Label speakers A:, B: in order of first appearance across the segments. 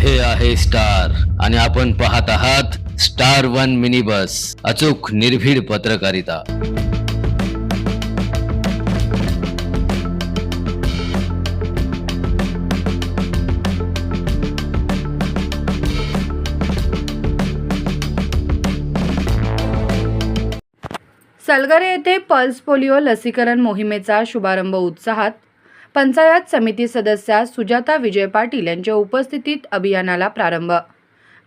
A: हे आहे स्टार आणि आपण पाहत आहात स्टार वन मिनी बस, अचूक निर्भीड पत्रकारिता।
B: सलगरे येथे पल्स पोलिओ लसीकरण मोहिमेचा शुभारंभ उत्साहात। पंचायत समिती सदस्या सुजाता विजय पाटील यांच्या उपस्थितीत अभियानाला प्रारंभ।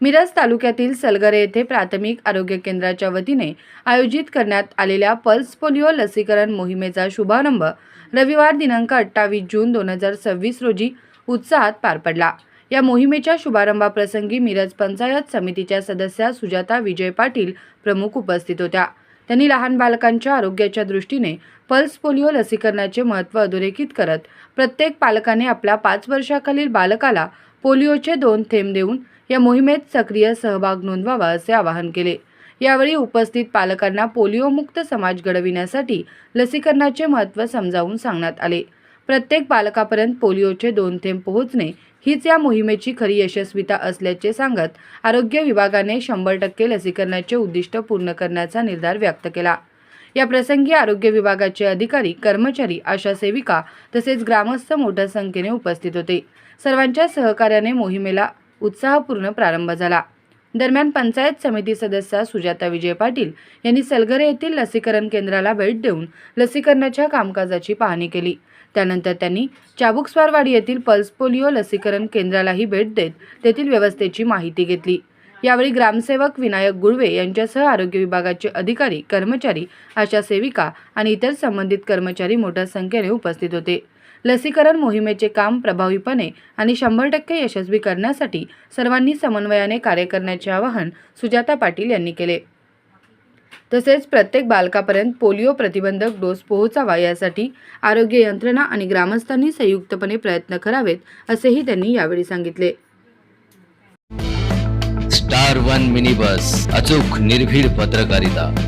B: मिरज तालुक्यातील सलगरे येथे प्राथमिक आरोग्य केंद्राच्या वतीने आयोजित करण्यात आलेल्या पल्स पोलिओ लसीकरण मोहिमेचा शुभारंभ रविवार दिनांक 28 जून 2026 रोजी उत्साहात पार पडला। या मोहिमेच्या शुभारंभाप्रसंगी मिरज पंचायत समितीच्या सदस्या सुजाता विजय पाटील प्रमुख उपस्थित होत्या। त्यांनी लहान बालकांच्या आरोग्याच्या दृष्टीने पल्स पोलिओ लसीकरणाचे महत्त्व अधोरेखित करत प्रत्येक पालकाने आपल्या 5 वर्षाखालील बालकाला पोलिओचे 2 थेंब देऊन या मोहिमेत सक्रिय सहभाग नोंदवावा असे आवाहन केले। यावेळी उपस्थित पालकांना पोलिओमुक्त समाज घडविण्यासाठी लसीकरणाचे महत्त्व समजावून सांगण्यात आले। प्रत्येक बालकापर्यंत पोलिओचे 2 थेंब पोहोचणे हीच या मोहिमेची खरी यशस्वीता असल्याचे सांगत आरोग्य विभागाने 100% लसीकरणाचे उद्दिष्ट पूर्ण करण्याचा निर्धार व्यक्त केला। या प्रसंगी आरोग्य विभागाचे अधिकारी, कर्मचारी, आशा सेविका तसेच ग्रामस्थ मोठ्या संख्येने उपस्थित होते। सर्वांच्या सहकार्याने मोहिमेला उत्साहपूर्ण प्रारंभ झाला। दरम्यान पंचायत समिती सदस्या सुजाता विजय पाटील यांनी सलगरे येथील लसीकरण केंद्राला भेट देऊन लसीकरणाच्या कामकाजाची पाहणी केली। त्यानंतर त्यांनी चाबुकस्वारवाडी येथील पल्स पोलिओ लसीकरण केंद्रालाही भेट देत तेथील व्यवस्थेची माहिती घेतली। यावेळी ग्रामसेवक विनायक गुळवे यांच्यासह आरोग्य विभागाचे अधिकारी, कर्मचारी, आशा सेविका आणि इतर संबंधित कर्मचारी मोठ्या संख्येने उपस्थित होते। लसीकरण मोहिमेचे काम प्रभावीपणे आणि 100% यशस्वी करण्यासाठी सर्वांनी समन्वयाने कार्य करण्याचे आवाहन सुजाता पाटील यांनी केले। तसेच प्रत्येक बालकापर्यंत पोलिओ प्रतिबंधक डोस पोहोचावा यासाठी आरोग्य यंत्रणा आणि ग्रामस्थांनी संयुक्तपणे प्रयत्न करावेत असेही त्यांनी यावेळी सांगितले।
A: स्टार वन मिनी बस, अचूक निर्भीड पत्रकारिता।